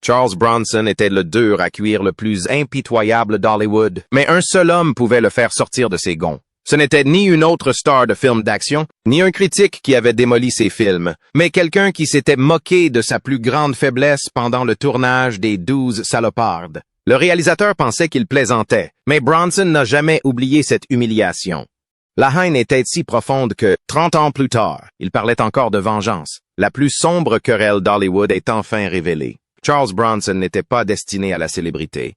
Charles Bronson était le dur à cuire le plus impitoyable d'Hollywood, mais un seul homme pouvait le faire sortir de ses gonds. Ce n'était ni une autre star de films d'action, ni un critique qui avait démoli ses films, mais quelqu'un qui s'était moqué de sa plus grande faiblesse pendant le tournage des 12 Salopards. Le réalisateur pensait qu'il plaisantait, mais Bronson n'a jamais oublié cette humiliation. La haine était si profonde que, 30 ans plus tard, il parlait encore de vengeance. La plus sombre querelle d'Hollywood est enfin révélée. Charles Bronson n'était pas destiné à la célébrité.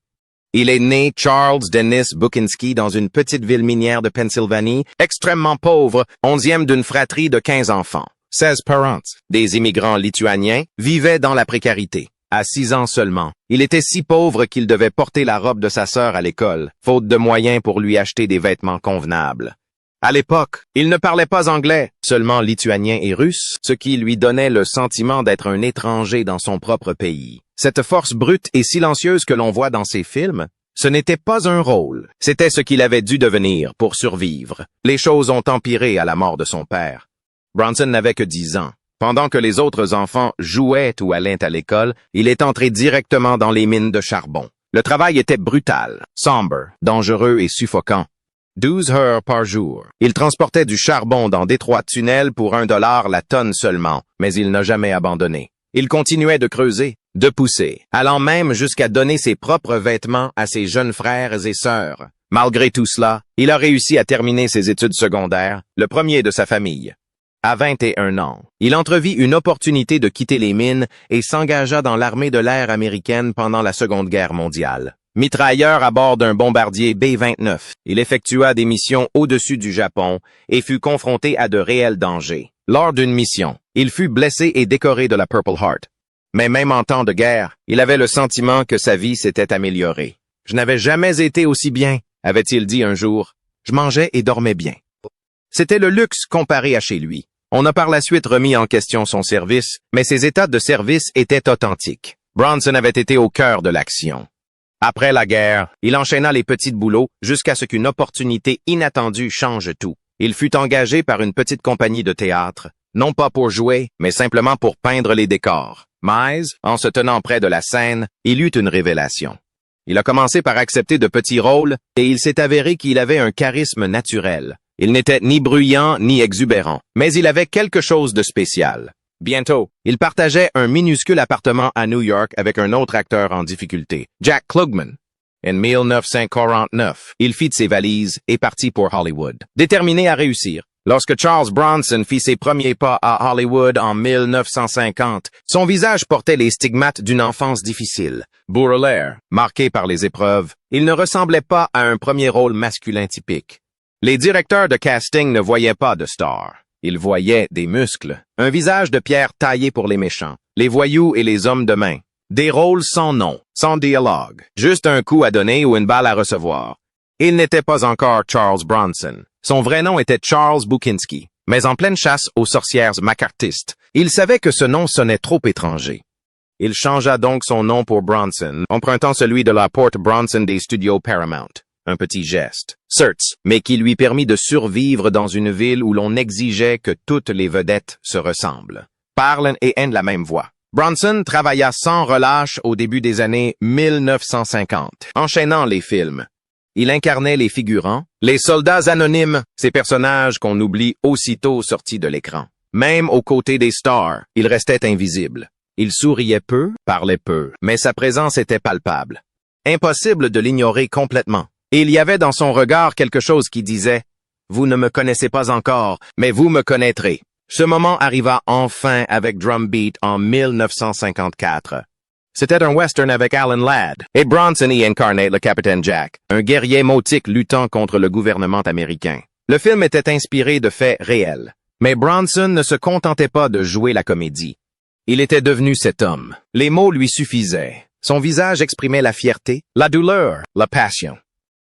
Il est né Charles Dennis Bukinski dans une petite ville minière de Pennsylvanie, extrêmement pauvre, 11e d'une fratrie de 15 enfants. 16 parents, des immigrants lituaniens, vivaient dans la précarité. À 6 ans seulement, il était si pauvre qu'il devait porter la robe de sa sœur à l'école, faute de moyens pour lui acheter des vêtements convenables. À l'époque, il ne parlait pas anglais, seulement lituanien et russe, ce qui lui donnait le sentiment d'être un étranger dans son propre pays. Cette force brute et silencieuse que l'on voit dans ses films, ce n'était pas un rôle, c'était ce qu'il avait dû devenir pour survivre. Les choses ont empiré à la mort de son père. Bronson n'avait que 10 ans. Pendant que les autres enfants jouaient ou allaient à l'école, il est entré directement dans les mines de charbon. Le travail était brutal, sombre, dangereux et suffocant. 12 heures par jour. Il transportait du charbon dans d'étroits tunnels pour $1 la tonne seulement, mais il n'a jamais abandonné. Il continuait de creuser, de pousser, allant même jusqu'à donner ses propres vêtements à ses jeunes frères et sœurs. Malgré tout cela, il a réussi à terminer ses études secondaires, le premier de sa famille. À 21 ans, il entrevit une opportunité de quitter les mines et s'engagea dans l'armée de l'air américaine pendant la Seconde Guerre mondiale. Mitrailleur à bord d'un bombardier B-29, il effectua des missions au-dessus du Japon et fut confronté à de réels dangers. Lors d'une mission, il fut blessé et décoré de la Purple Heart. Mais même en temps de guerre, il avait le sentiment que sa vie s'était améliorée. « Je n'avais jamais été aussi bien », avait-il dit un jour. « Je mangeais et dormais bien. » C'était le luxe comparé à chez lui. On a par la suite remis en question son service, mais ses états de service étaient authentiques. Bronson avait été au cœur de l'action. Après la guerre, il enchaîna les petits boulots jusqu'à ce qu'une opportunité inattendue change tout. Il fut engagé par une petite compagnie de théâtre, non pas pour jouer, mais simplement pour peindre les décors. Mais, en se tenant près de la scène, il eut une révélation. Il a commencé par accepter de petits rôles et il s'est avéré qu'il avait un charisme naturel. Il n'était ni bruyant ni exubérant, mais il avait quelque chose de spécial. Bientôt, il partageait un minuscule appartement à New York avec un autre acteur en difficulté, Jack Klugman. En 1949, il fit de ses valises et partit pour Hollywood, déterminé à réussir. Lorsque Charles Bronson fit ses premiers pas à Hollywood en 1950, son visage portait les stigmates d'une enfance difficile. Bourrelaire, marqué par les épreuves, il ne ressemblait pas à un premier rôle masculin typique. Les directeurs de casting ne voyaient pas de star. Ils voyaient des muscles, un visage de pierre taillé pour les méchants, les voyous et les hommes de main. Des rôles sans nom, sans dialogue, juste un coup à donner ou une balle à recevoir. Il n'était pas encore Charles Bronson. Son vrai nom était Charles Bukinski, mais en pleine chasse aux sorcières macartistes, il savait que ce nom sonnait trop étranger. Il changea donc son nom pour Bronson, empruntant celui de la porte Bronson des studios Paramount. Un petit geste, certes, mais qui lui permit de survivre dans une ville où l'on exigeait que toutes les vedettes se ressemblent, parlent et aient la même voix. Bronson travailla sans relâche au début des années 1950, enchaînant les films. Il incarnait les figurants, les soldats anonymes, ces personnages qu'on oublie aussitôt sortis de l'écran. Même aux côtés des stars, il restait invisible. Il souriait peu, parlait peu, mais sa présence était palpable. Impossible de l'ignorer complètement. Et il y avait dans son regard quelque chose qui disait « Vous ne me connaissez pas encore, mais vous me connaîtrez ». Ce moment arriva enfin avec Drumbeat en 1954. C'était un western avec Alan Ladd, et Bronson y incarnait le capitaine Jack, un guerrier mautique luttant contre le gouvernement américain. Le film était inspiré de faits réels, mais Bronson ne se contentait pas de jouer la comédie. Il était devenu cet homme. Les mots lui suffisaient. Son visage exprimait la fierté, la douleur, la passion.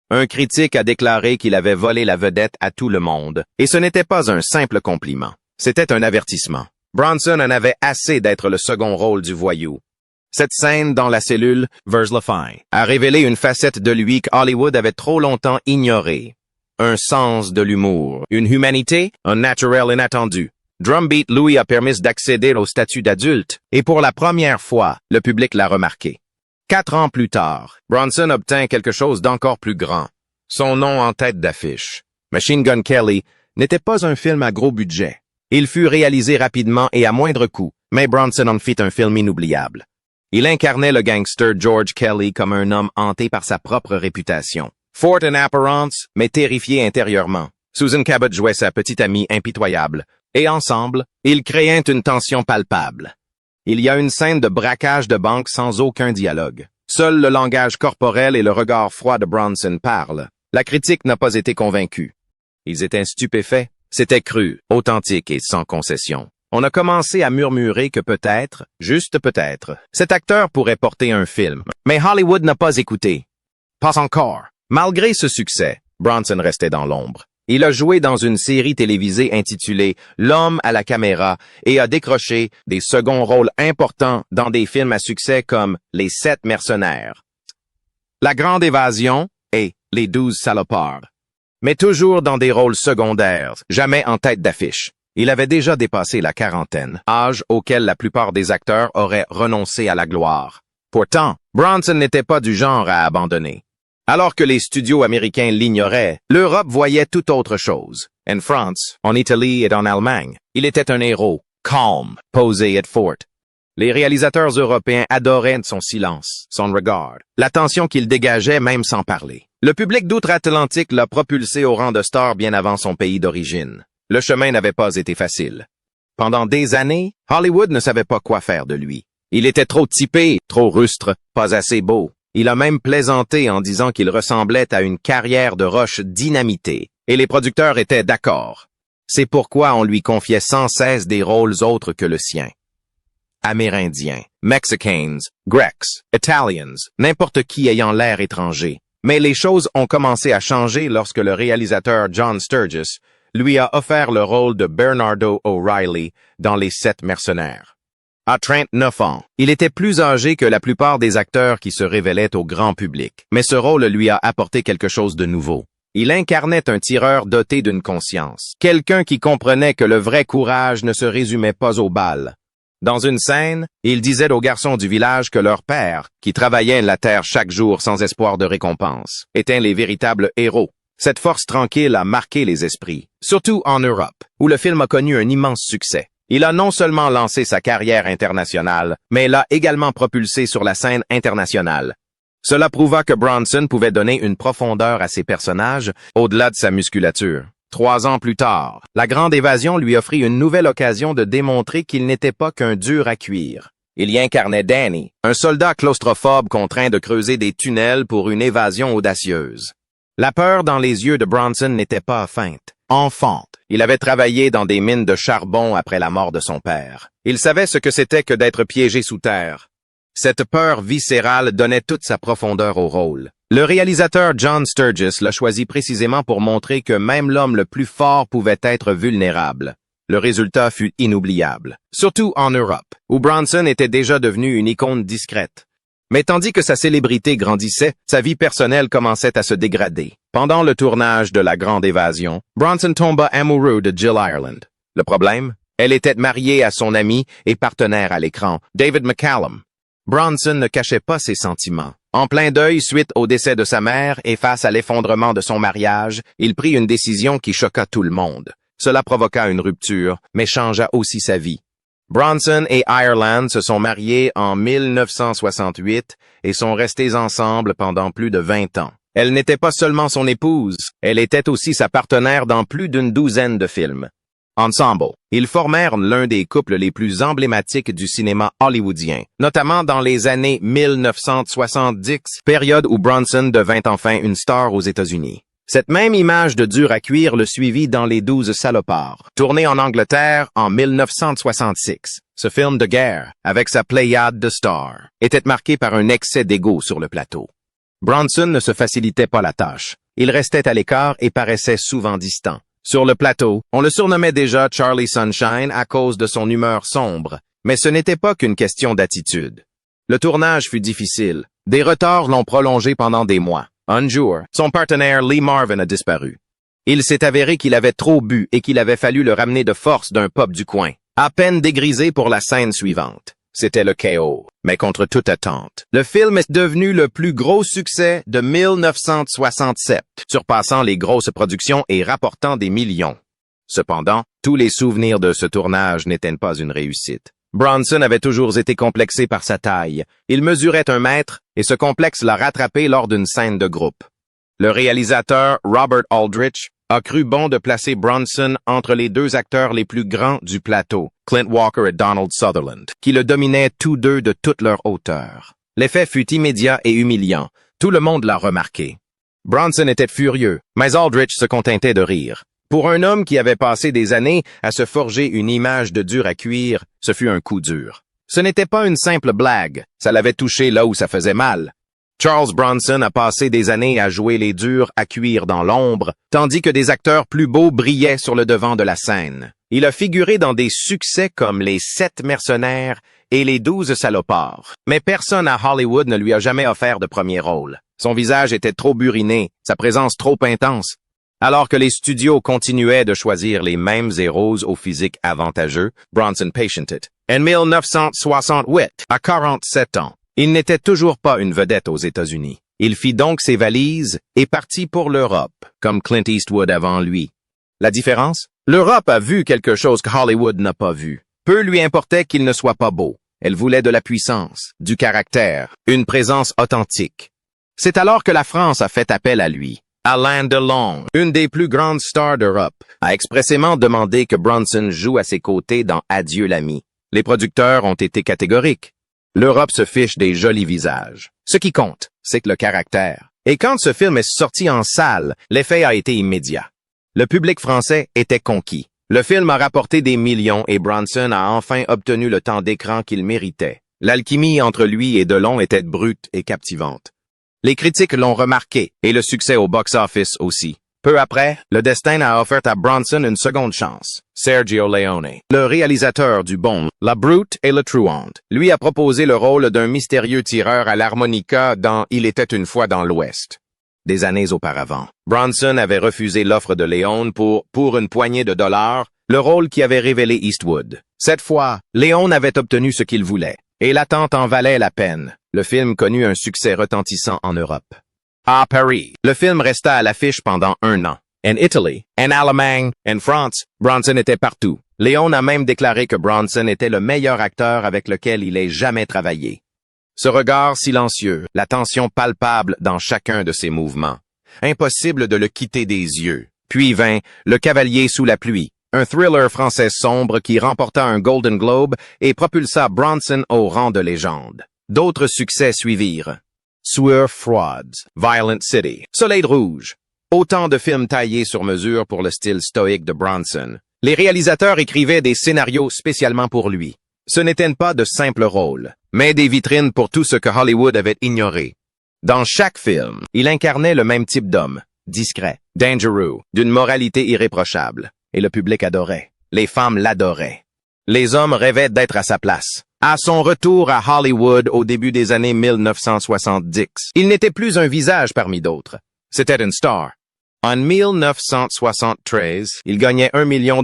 Un critique a déclaré qu'il avait volé la vedette à tout le monde, et ce n'était pas un simple compliment. C'était un avertissement. Bronson en avait assez d'être le second rôle du voyou. Cette scène dans la cellule, Vers la fin, a révélé une facette de lui qu'Hollywood avait trop longtemps ignorée. Un sens de l'humour, une humanité, un naturel inattendu. Drumbeat lui a permis d'accéder au statut d'adulte, et pour la première fois, le public l'a remarqué. 4 ans plus tard, Bronson obtint quelque chose d'encore plus grand. Son nom en tête d'affiche. Machine Gun Kelly n'était pas un film à gros budget. Il fut réalisé rapidement et à moindre coût, mais Bronson en fit un film inoubliable. Il incarnait le gangster George Kelly comme un homme hanté par sa propre réputation. Fort en apparence, mais terrifié intérieurement. Susan Cabot jouait sa petite amie impitoyable, et ensemble, ils créaient une tension palpable. Il y a une scène de braquage de banque sans aucun dialogue. Seul le langage corporel et le regard froid de Bronson parlent. La critique n'a pas été convaincue. Ils étaient stupéfaits. C'était cru, authentique et sans concession. On a commencé à murmurer que peut-être, juste peut-être, cet acteur pourrait porter un film. Mais Hollywood n'a pas écouté. Pas encore. Malgré ce succès, Bronson restait dans l'ombre. Il a joué dans une série télévisée intitulée L'homme à la caméra et a décroché des seconds rôles importants dans des films à succès comme Les 7 mercenaires, La Grande Évasion et Les 12 salopards. Mais toujours dans des rôles secondaires, jamais en tête d'affiche. Il avait déjà dépassé la quarantaine, âge auquel la plupart des acteurs auraient renoncé à la gloire. Pourtant, Bronson n'était pas du genre à abandonner. Alors que les studios américains l'ignoraient, l'Europe voyait tout autre chose. En France, en Italie et en Allemagne, il était un héros, calme, posé et fort. Les réalisateurs européens adoraient son silence, son regard, l'attention qu'il dégageait même sans parler. Le public d'outre-Atlantique l'a propulsé au rang de star bien avant son pays d'origine. Le chemin n'avait pas été facile. Pendant des années, Hollywood ne savait pas quoi faire de lui. Il était trop typé, trop rustre, pas assez beau. Il a même plaisanté en disant qu'il ressemblait à une carrière de roche dynamitée, et les producteurs étaient d'accord. C'est pourquoi on lui confiait sans cesse des rôles autres que le sien. Amérindiens, Mexicans, Grecs, Italians, n'importe qui ayant l'air étranger. Mais les choses ont commencé à changer lorsque le réalisateur John Sturges lui a offert le rôle de Bernardo O'Reilly dans Les 7 mercenaires. À 39 ans, il était plus âgé que la plupart des acteurs qui se révélaient au grand public, mais ce rôle lui a apporté quelque chose de nouveau. Il incarnait un tireur doté d'une conscience, quelqu'un qui comprenait que le vrai courage ne se résumait pas aux balles. Dans une scène, il disait aux garçons du village que leur père, qui travaillait la terre chaque jour sans espoir de récompense, étaient les véritables héros. Cette force tranquille a marqué les esprits, surtout en Europe, où le film a connu un immense succès. Il a non seulement lancé sa carrière internationale, mais l'a également propulsé sur la scène internationale. Cela prouva que Bronson pouvait donner une profondeur à ses personnages au-delà de sa musculature. 3 ans plus tard, La Grande Évasion lui offrit une nouvelle occasion de démontrer qu'il n'était pas qu'un dur à cuire. Il y incarnait Danny, un soldat claustrophobe contraint de creuser des tunnels pour une évasion audacieuse. La peur dans les yeux de Bronson n'était pas feinte. Enfant, il avait travaillé dans des mines de charbon après la mort de son père. Il savait ce que c'était que d'être piégé sous terre. Cette peur viscérale donnait toute sa profondeur au rôle. Le réalisateur John Sturges l'a choisi précisément pour montrer que même l'homme le plus fort pouvait être vulnérable. Le résultat fut inoubliable, surtout en Europe, où Bronson était déjà devenu une icône discrète. Mais tandis que sa célébrité grandissait, sa vie personnelle commençait à se dégrader. Pendant le tournage de La Grande Évasion, Bronson tomba amoureux de Jill Ireland. Le problème? Elle était mariée à son ami et partenaire à l'écran, David McCallum. Bronson ne cachait pas ses sentiments. En plein deuil suite au décès de sa mère et face à l'effondrement de son mariage, il prit une décision qui choqua tout le monde. Cela provoqua une rupture, mais changea aussi sa vie. Bronson et Ireland se sont mariés en 1968 et sont restés ensemble pendant plus de 20 ans. Elle n'était pas seulement son épouse, elle était aussi sa partenaire dans plus d'une douzaine de films. Ensemble, ils formèrent l'un des couples les plus emblématiques du cinéma hollywoodien, notamment dans les années 1970, période où Bronson devint enfin une star aux États-Unis. Cette même image de dur à cuire le suivit dans Les 12 salopards, tourné en Angleterre en 1966. Ce film de guerre, avec sa pléiade de stars, était marqué par un excès d'ego sur le plateau. Bronson ne se facilitait pas la tâche. Il restait à l'écart et paraissait souvent distant. Sur le plateau, on le surnommait déjà Charlie Sunshine à cause de son humeur sombre, mais ce n'était pas qu'une question d'attitude. Le tournage fut difficile. Des retards l'ont prolongé pendant des mois. Un jour, son partenaire Lee Marvin a disparu. Il s'est avéré qu'il avait trop bu et qu'il avait fallu le ramener de force d'un pub du coin. À peine dégrisé pour la scène suivante. C'était le chaos, mais contre toute attente. Le film est devenu le plus gros succès de 1967, surpassant les grosses productions et rapportant des millions. Cependant, tous les souvenirs de ce tournage n'étaient pas une réussite. Bronson avait toujours été complexé par sa taille. Il mesurait 1 mètre et ce complexe l'a rattrapé lors d'une scène de groupe. Le réalisateur Robert Aldrich a cru bon de placer Bronson entre les 2 acteurs les plus grands du plateau, Clint Walker et Donald Sutherland, qui le dominaient tous deux de toute leur hauteur. L'effet fut immédiat et humiliant. Tout le monde l'a remarqué. Bronson était furieux, mais Aldrich se contentait de rire. Pour un homme qui avait passé des années à se forger une image de dur à cuire, ce fut un coup dur. Ce n'était pas une simple blague, ça l'avait touché là où ça faisait mal. Charles Bronson a passé des années à jouer les durs à cuire dans l'ombre, tandis que des acteurs plus beaux brillaient sur le devant de la scène. Il a figuré dans des succès comme Les 7 mercenaires et Les 12 salopards. Mais personne à Hollywood ne lui a jamais offert de premier rôle. Son visage était trop buriné, sa présence trop intense. Alors que les studios continuaient de choisir les mêmes héros au physique avantageux, Bronson patiented. En 1968, à 47 ans, il n'était toujours pas une vedette aux États-Unis. Il fit donc ses valises et partit pour l'Europe, comme Clint Eastwood avant lui. La différence? L'Europe a vu quelque chose que Hollywood n'a pas vu. Peu lui importait qu'il ne soit pas beau. Elle voulait de la puissance, du caractère, une présence authentique. C'est alors que la France a fait appel à lui. Alain Delon, une des plus grandes stars d'Europe, a expressément demandé que Bronson joue à ses côtés dans Adieu l'ami. Les producteurs ont été catégoriques. L'Europe se fiche des jolis visages. Ce qui compte, c'est que le caractère. Et quand ce film est sorti en salle, l'effet a été immédiat. Le public français était conquis. Le film a rapporté des millions et Bronson a enfin obtenu le temps d'écran qu'il méritait. L'alchimie entre lui et Delon était brute et captivante. Les critiques l'ont remarqué et le succès au box-office aussi. Peu après, le destin a offert à Bronson une seconde chance. Sergio Leone, le réalisateur du Bon, La Brute et la Truande, lui a proposé le rôle d'un mystérieux tireur à l'harmonica dans Il était une fois dans l'Ouest. Des années auparavant, Bronson avait refusé l'offre de Leone pour une poignée de dollars, le rôle qui avait révélé Eastwood. Cette fois, Leone avait obtenu ce qu'il voulait, et l'attente en valait la peine. Le film connut un succès retentissant en Europe. À Paris, le film resta à l'affiche pendant 1 an. En Italie, en Allemagne, en France, Bronson était partout. Leone a même déclaré que Bronson était le meilleur acteur avec lequel il ait jamais travaillé. Ce regard silencieux, la tension palpable dans chacun de ses mouvements. Impossible de le quitter des yeux. Puis vint Le Cavalier sous la pluie, un thriller français sombre qui remporta un Golden Globe et propulsa Bronson au rang de légende. D'autres succès suivirent. Sueur froide, Violent City, Soleil rouge. Autant de films taillés sur mesure pour le style stoïque de Bronson. Les réalisateurs écrivaient des scénarios spécialement pour lui. Ce n'étaient pas de simples rôles, mais des vitrines pour tout ce que Hollywood avait ignoré. Dans chaque film, il incarnait le même type d'homme, discret, dangereux, d'une moralité irréprochable. Et le public adorait. Les femmes l'adoraient. Les hommes rêvaient d'être à sa place. À son retour à Hollywood au début des années 1970, il n'était plus un visage parmi d'autres. C'était une star. En 1973, il gagnait $1 million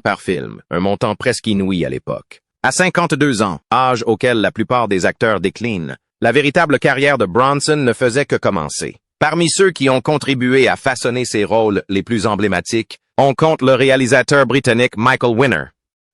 par film, un montant presque inouï à l'époque. À 52 ans, âge auquel la plupart des acteurs déclinent, la véritable carrière de Bronson ne faisait que commencer. Parmi ceux qui ont contribué à façonner ses rôles les plus emblématiques, on compte le réalisateur britannique Michael Winner.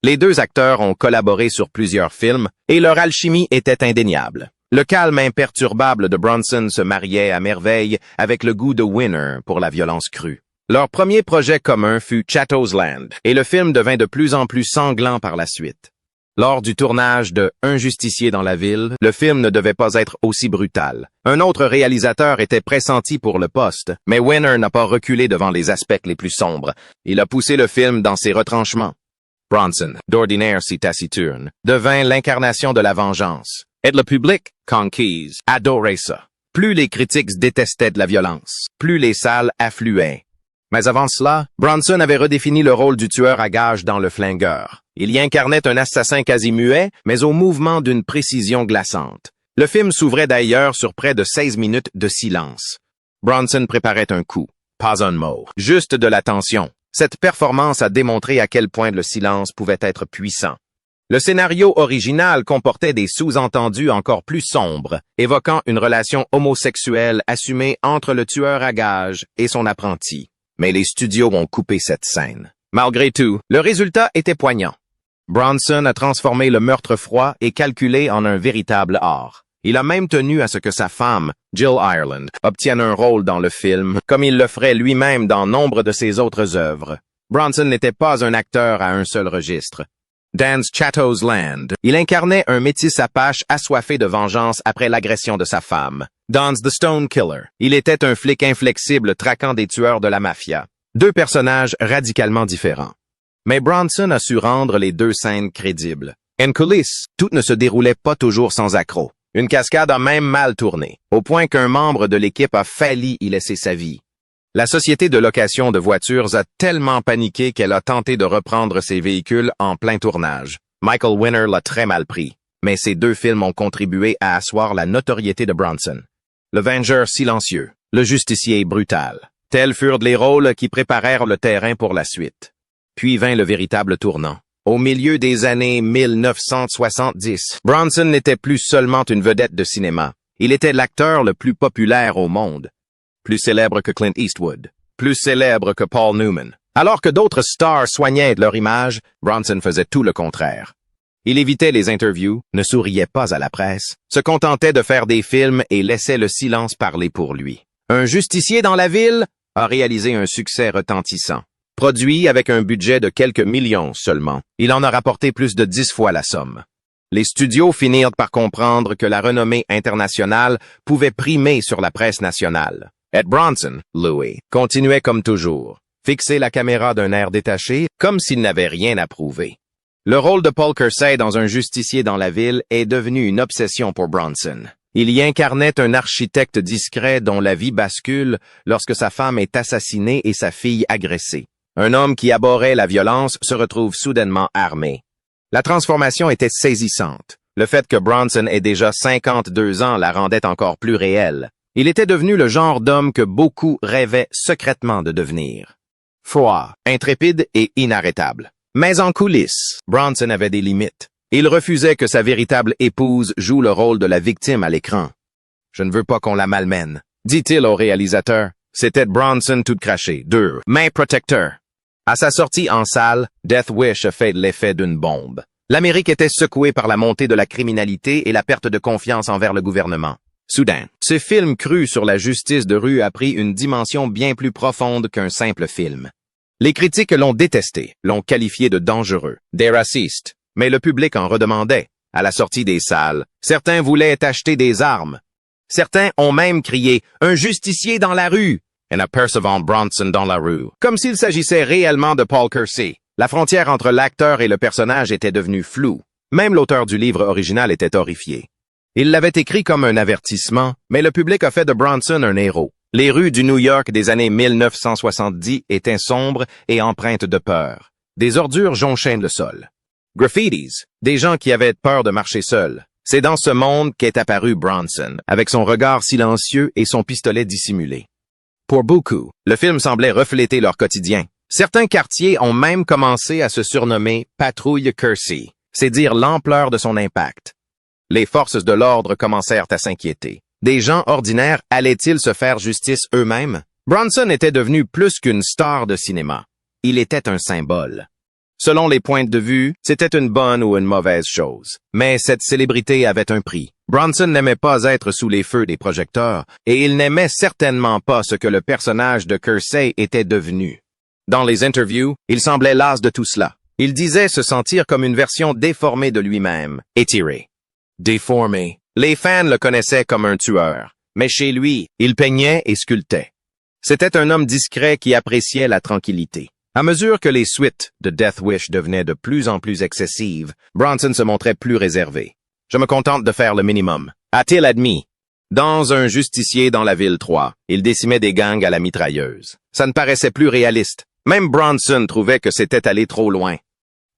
Les 2 acteurs ont collaboré sur plusieurs films et leur alchimie était indéniable. Le calme imperturbable de Bronson se mariait à merveille avec le goût de Winner pour la violence crue. Leur premier projet commun fut Chatto's Land et le film devint de plus en plus sanglant par la suite. Lors du tournage de Un justicier dans la ville, le film ne devait pas être aussi brutal. Un autre réalisateur était pressenti pour le poste, mais Winner n'a pas reculé devant les aspects les plus sombres. Il a poussé le film dans ses retranchements. Bronson, d'ordinaire si taciturne, devint l'incarnation de la vengeance. Et le public, conquise, adorait ça. Plus les critiques détestaient de la violence, plus les salles affluaient. Mais avant cela, Bronson avait redéfini le rôle du tueur à gages dans Le Flingueur. Il y incarnait un assassin quasi muet, mais au mouvement d'une précision glaçante. Le film s'ouvrait d'ailleurs sur près de 16 minutes de silence. Bronson préparait un coup. pas un mot, juste de la tension. Cette performance a démontré à quel point le silence pouvait être puissant. Le scénario original comportait des sous-entendus encore plus sombres, évoquant une relation homosexuelle assumée entre le tueur à gages et son apprenti. Mais les studios ont coupé cette scène. Malgré tout, le résultat était poignant. Bronson a transformé le meurtre froid et calculé en un véritable art. Il a même tenu à ce que sa femme, Jill Ireland, obtienne un rôle dans le film, comme il le ferait lui-même dans nombre de ses autres œuvres. Bronson n'était pas un acteur à un seul registre. Dans Chatto's Land, il incarnait un métis apache assoiffé de vengeance après l'agression de sa femme. Dans The Stone Killer, il était un flic inflexible traquant des tueurs de la mafia. Deux personnages radicalement différents. Mais Bronson a su rendre les deux scènes crédibles. En coulisses, tout ne se déroulait pas toujours sans accroc. Une cascade a même mal tourné, au point qu'un membre de l'équipe a failli y laisser sa vie. La société de location de voitures a tellement paniqué qu'elle a tenté de reprendre ses véhicules en plein tournage. Michael Winner l'a très mal pris, mais ces deux films ont contribué à asseoir la notoriété de Bronson. Le vengeur silencieux, le justicier brutal. Tels furent les rôles qui préparèrent le terrain pour la suite. Puis vint le véritable tournant. Au milieu des années 1970, Bronson n'était plus seulement une vedette de cinéma. Il était l'acteur le plus populaire au monde. Plus célèbre que Clint Eastwood. Plus célèbre que Paul Newman. Alors que d'autres stars soignaient leur image, Bronson faisait tout le contraire. Il évitait les interviews, ne souriait pas à la presse, se contentait de faire des films et laissait le silence parler pour lui. Un justicier dans la ville a réalisé un succès retentissant. Produit avec un budget de quelques millions seulement, il en a rapporté plus de 10 fois la somme. Les studios finirent par comprendre que la renommée internationale pouvait primer sur la presse nationale. Ed Bronson, Louis, continuait comme toujours, fixer la caméra d'un air détaché, comme s'il n'avait rien à prouver. Le rôle de Paul Kersey dans Un justicier dans la ville est devenu une obsession pour Bronson. Il y incarnait un architecte discret dont la vie bascule lorsque sa femme est assassinée et sa fille agressée. Un homme qui abhorrait la violence se retrouve soudainement armé. La transformation était saisissante. Le fait que Bronson ait déjà 52 ans la rendait encore plus réelle. Il était devenu le genre d'homme que beaucoup rêvaient secrètement de devenir. Froid, intrépide et inarrêtable. Mais en coulisses, Bronson avait des limites. Il refusait que sa véritable épouse joue le rôle de la victime à l'écran. « Je ne veux pas qu'on la malmène », dit-il au réalisateur. C'était Bronson tout craché, dur, main protecteur. À sa sortie en salle, Death Wish a fait l'effet d'une bombe. L'Amérique était secouée par la montée de la criminalité et la perte de confiance envers le gouvernement. Soudain, ce film cru sur la justice de rue a pris une dimension bien plus profonde qu'un simple film. Les critiques l'ont détesté, l'ont qualifié de dangereux, des racistes, mais le public en redemandait. À la sortie des salles, certains voulaient acheter des armes. Certains ont même crié « Un justicier dans la rue !» et un Percival Bronson dans la rue, comme s'il s'agissait réellement de Paul Kersey. La frontière entre l'acteur et le personnage était devenue floue. Même l'auteur du livre original était horrifié. Il l'avait écrit comme un avertissement, mais le public a fait de Bronson un héros. Les rues du New York des années 1970 étaient sombres et empreintes de peur. Des ordures jonchaient le sol. Graffitis, des gens qui avaient peur de marcher seuls. C'est dans ce monde qu'est apparu Bronson, avec son regard silencieux et son pistolet dissimulé. Pour beaucoup, le film semblait refléter leur quotidien. Certains quartiers ont même commencé à se surnommer « Patrouille Kersey », c'est dire l'ampleur de son impact. Les forces de l'ordre commencèrent à s'inquiéter. Des gens ordinaires allaient-ils se faire justice eux-mêmes? Bronson était devenu plus qu'une star de cinéma. Il était un symbole. Selon les points de vue, c'était une bonne ou une mauvaise chose. Mais cette célébrité avait un prix. Bronson n'aimait pas être sous les feux des projecteurs, et il n'aimait certainement pas ce que le personnage de Kersey était devenu. Dans les interviews, il semblait las de tout cela. Il disait se sentir comme une version déformée de lui-même, étiré. Déformé. Les fans le connaissaient comme un tueur, mais chez lui, il peignait et sculptait. C'était un homme discret qui appréciait la tranquillité. À mesure que les suites de Death Wish devenaient de plus en plus excessives, Bronson se montrait plus réservé. « Je me contente de faire le minimum », a-t-il admis. Dans Un justicier dans la ville 3, il décimait des gangs à la mitrailleuse. Ça ne paraissait plus réaliste. Même Bronson trouvait que c'était allé trop loin.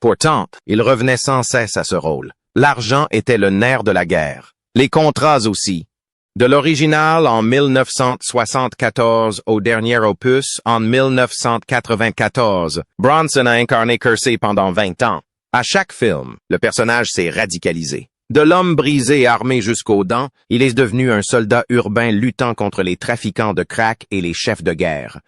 Pourtant, il revenait sans cesse à ce rôle. L'argent était le nerf de la guerre. Les contrats aussi. De l'original en 1974 au dernier opus en 1994, Bronson a incarné Kersey pendant 20 ans. À chaque film, le personnage s'est radicalisé. De l'homme brisé armé jusqu'aux dents, il est devenu un soldat urbain luttant contre les trafiquants de crack et les chefs de guerre.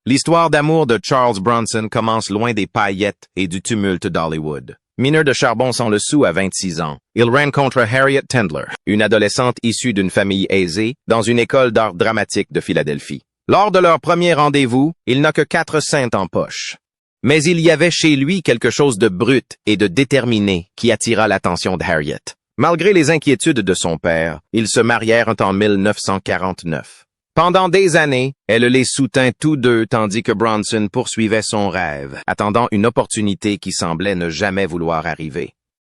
L'histoire d'amour de Charles Bronson commence loin des paillettes et du tumulte d'Hollywood. Mineur de charbon sans le sou à 26 ans, il rencontre Harriet Tendler, une adolescente issue d'une famille aisée, dans une école d'art dramatique de Philadelphie. Lors de leur premier rendez-vous, il n'a que 4 cents en poche. Mais il y avait chez lui quelque chose de brut et de déterminé qui attira l'attention de Harriet. Malgré les inquiétudes de son père, ils se marièrent en 1949. Pendant des années, elle les soutint tous deux tandis que Bronson poursuivait son rêve, attendant une opportunité qui semblait ne jamais vouloir arriver.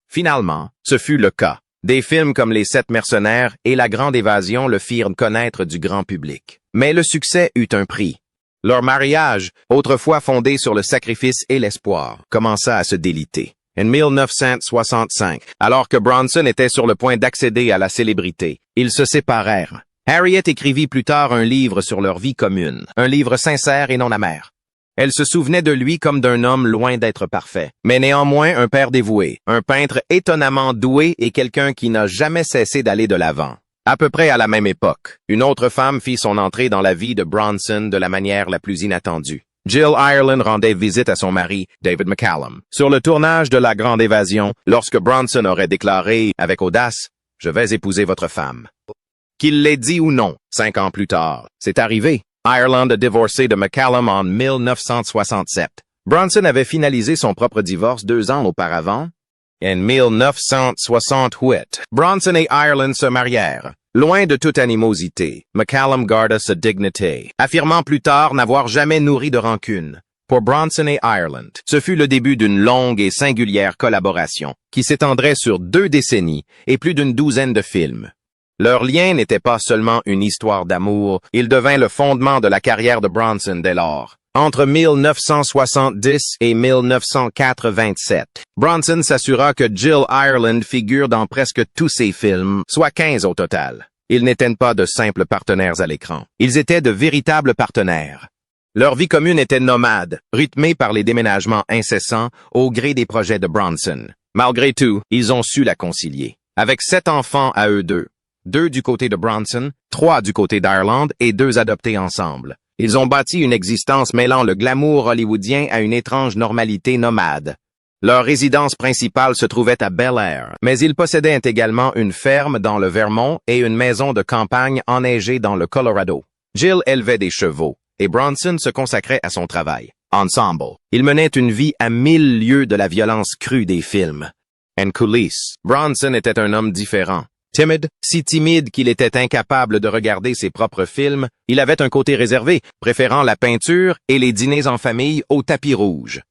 Finalement, ce fut le cas. Des films comme Les 7 mercenaires et La Grande Évasion le firent connaître du grand public. Mais le succès eut un prix. Leur mariage, autrefois fondé sur le sacrifice et l'espoir, commença à se déliter. En 1965, alors que Bronson était sur le point d'accéder à la célébrité, ils se séparèrent. Harriet écrivit plus tard un livre sur leur vie commune, un livre sincère et non amer. Elle se souvenait de lui comme d'un homme loin d'être parfait, mais néanmoins un père dévoué, un peintre étonnamment doué et quelqu'un qui n'a jamais cessé d'aller de l'avant. À peu près à la même époque, une autre femme fit son entrée dans la vie de Bronson de la manière la plus inattendue. Jill Ireland rendait visite à son mari, David McCallum, sur le tournage de La Grande Évasion, lorsque Bronson aurait déclaré, avec audace, « Je vais épouser votre femme ». Qu'il l'ait dit ou non, 5 ans plus tard, c'est arrivé. Ireland a divorcé de McCallum en 1967. Bronson avait finalisé son propre divorce 2 ans auparavant. En 1968, Bronson et Ireland se marièrent. Loin de toute animosité, McCallum garda sa dignité, affirmant plus tard n'avoir jamais nourri de rancune. Pour Bronson et Ireland, ce fut le début d'une longue et singulière collaboration qui s'étendrait sur 2 décennies et plus d'une douzaine de films. Leur lien n'était pas seulement une histoire d'amour, il devint le fondement de la carrière de Bronson dès lors. Entre 1970 et 1987, Bronson s'assura que Jill Ireland figure dans presque tous ses films, soit 15 au total. Ils n'étaient pas de simples partenaires à l'écran. Ils étaient de véritables partenaires. Leur vie commune était nomade, rythmée par les déménagements incessants au gré des projets de Bronson. Malgré tout, ils ont su la concilier. Avec 7 enfants à eux deux. 2 du côté de Bronson, 3 du côté d'Ireland et 2 adoptés ensemble. Ils ont bâti une existence mêlant le glamour hollywoodien à une étrange normalité nomade. Leur résidence principale se trouvait à Bel Air, mais ils possédaient également une ferme dans le Vermont et une maison de campagne enneigée dans le Colorado. Jill élevait des chevaux, et Bronson se consacrait à son travail. Ensemble, ils menaient une vie à 1000 lieues de la violence crue des films. En coulisses, Bronson était un homme différent. Timide, si timide qu'il était incapable de regarder ses propres films, il avait un côté réservé, préférant la peinture et les dîners en famille au tapis rouge.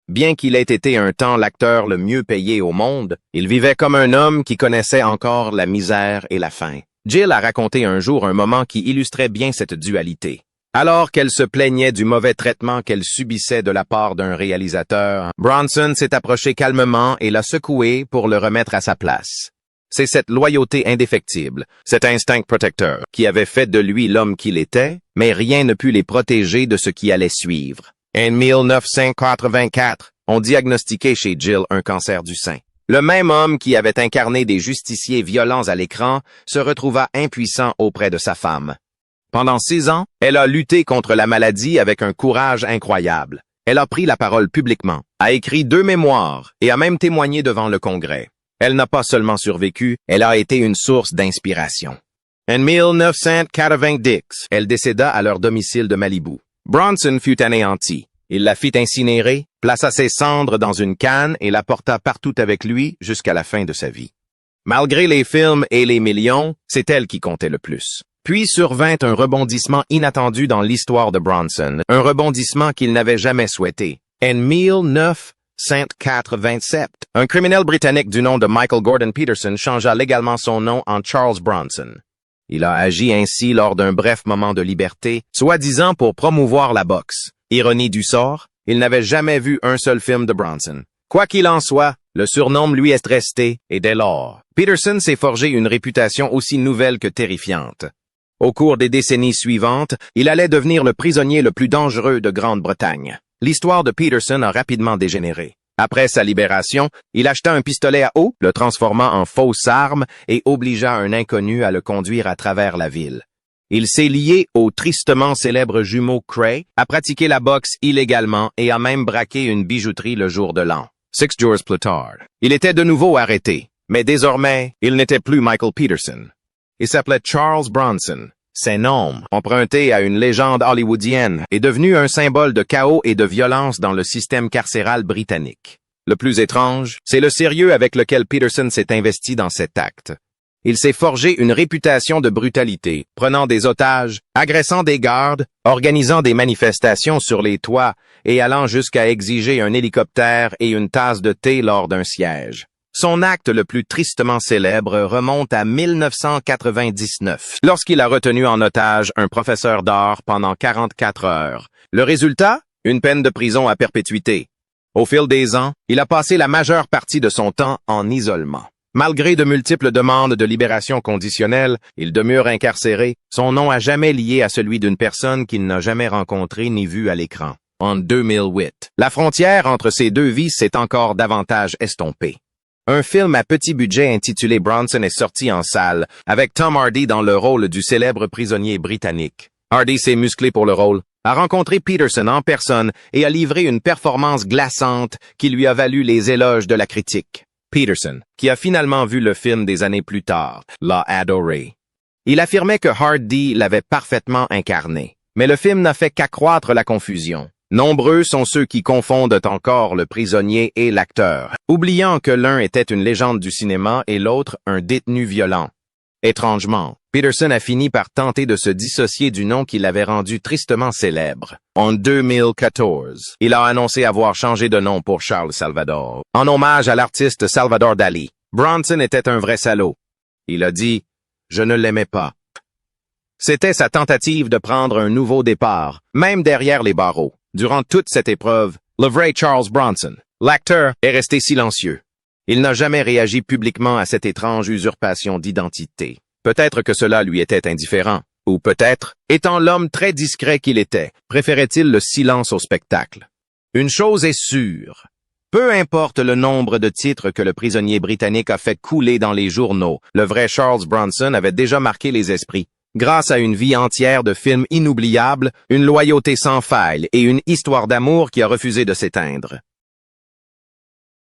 Bien qu'il ait été un temps l'acteur le mieux payé au monde, il vivait comme un homme qui connaissait encore la misère et la faim. Jill a raconté un jour un moment qui illustrait bien cette dualité. Alors qu'elle se plaignait du mauvais traitement qu'elle subissait de la part d'un réalisateur, Bronson s'est approché calmement et l'a secoué pour le remettre à sa place. C'est cette loyauté indéfectible, cet instinct protecteur, qui avait fait de lui l'homme qu'il était, mais rien ne put les protéger de ce qui allait suivre. En 1984, on diagnostiquait chez Jill un cancer du sein. Le même homme qui avait incarné des justiciers violents à l'écran se retrouva impuissant auprès de sa femme. Pendant 6 ans, elle a lutté contre la maladie avec un courage incroyable. Elle a pris la parole publiquement, a écrit 2 mémoires et a même témoigné devant le Congrès. Elle n'a pas seulement survécu, elle a été une source d'inspiration. En 1990, elle décéda à leur domicile de Malibu. Bronson fut anéanti. Il la fit incinérer, plaça ses cendres dans une canne et la porta partout avec lui jusqu'à la fin de sa vie. Malgré les films et les millions, c'est elle qui comptait le plus. Puis survint un rebondissement inattendu dans l'histoire de Bronson, un rebondissement qu'il n'avait jamais souhaité. En 1987, un criminel britannique du nom de Michael Gordon Peterson changea légalement son nom en Charles Bronson. Il a agi ainsi lors d'un bref moment de liberté, soi-disant pour promouvoir la boxe. Ironie du sort, il n'avait jamais vu un seul film de Bronson. Quoi qu'il en soit, le surnom lui est resté, et dès lors, Peterson s'est forgé une réputation aussi nouvelle que terrifiante. Au cours des décennies suivantes, il allait devenir le prisonnier le plus dangereux de Grande-Bretagne. L'histoire de Peterson a rapidement dégénéré. Après sa libération, il acheta un pistolet à eau, le transforma en fausse arme et obligea un inconnu à le conduire à travers la ville. Il s'est lié au tristement célèbre jumeau Cray, a pratiqué la boxe illégalement et a même braqué une bijouterie le jour de l'an. 6 jours plus tard, il était de nouveau arrêté, mais désormais, il n'était plus Michael Peterson. Il s'appelait Charles Bronson. Ses noms, empruntés à une légende hollywoodienne, est devenu un symbole de chaos et de violence dans le système carcéral britannique. Le plus étrange, c'est le sérieux avec lequel Peterson s'est investi dans cet acte. Il s'est forgé une réputation de brutalité, prenant des otages, agressant des gardes, organisant des manifestations sur les toits et allant jusqu'à exiger un hélicoptère et une tasse de thé lors d'un siège. Son acte le plus tristement célèbre remonte à 1999, lorsqu'il a retenu en otage un professeur d'art pendant 44 heures. Le résultat? Une peine de prison à perpétuité. Au fil des ans, il a passé la majeure partie de son temps en isolement. Malgré de multiples demandes de libération conditionnelle, il demeure incarcéré, son nom à jamais lié à celui d'une personne qu'il n'a jamais rencontrée ni vue à l'écran. En 2008, la frontière entre ces deux vies s'est encore davantage estompée. Un film à petit budget intitulé Bronson est sorti en salle, avec Tom Hardy dans le rôle du célèbre prisonnier britannique. Hardy s'est musclé pour le rôle, a rencontré Peterson en personne et a livré une performance glaçante qui lui a valu les éloges de la critique. Peterson, qui a finalement vu le film des années plus tard, l'a adoré. Il affirmait que Hardy l'avait parfaitement incarné, mais le film n'a fait qu'accroître la confusion. Nombreux sont ceux qui confondent encore le prisonnier et l'acteur, oubliant que l'un était une légende du cinéma et l'autre un détenu violent. Étrangement, Peterson a fini par tenter de se dissocier du nom qui l'avait rendu tristement célèbre. En 2014, il a annoncé avoir changé de nom pour Charles Salvador, en hommage à l'artiste Salvador Dali. Bronson était un vrai salaud. Il a dit « Je ne l'aimais pas ». C'était sa tentative de prendre un nouveau départ, même derrière les barreaux. Durant toute cette épreuve, le vrai Charles Bronson, l'acteur, est resté silencieux. Il n'a jamais réagi publiquement à cette étrange usurpation d'identité. Peut-être que cela lui était indifférent, ou peut-être, étant l'homme très discret qu'il était, préférait-il le silence au spectacle. Une chose est sûre. Peu importe le nombre de titres que le prisonnier britannique a fait couler dans les journaux, le vrai Charles Bronson avait déjà marqué les esprits. Grâce à une vie entière de films inoubliables, une loyauté sans faille et une histoire d'amour qui a refusé de s'éteindre.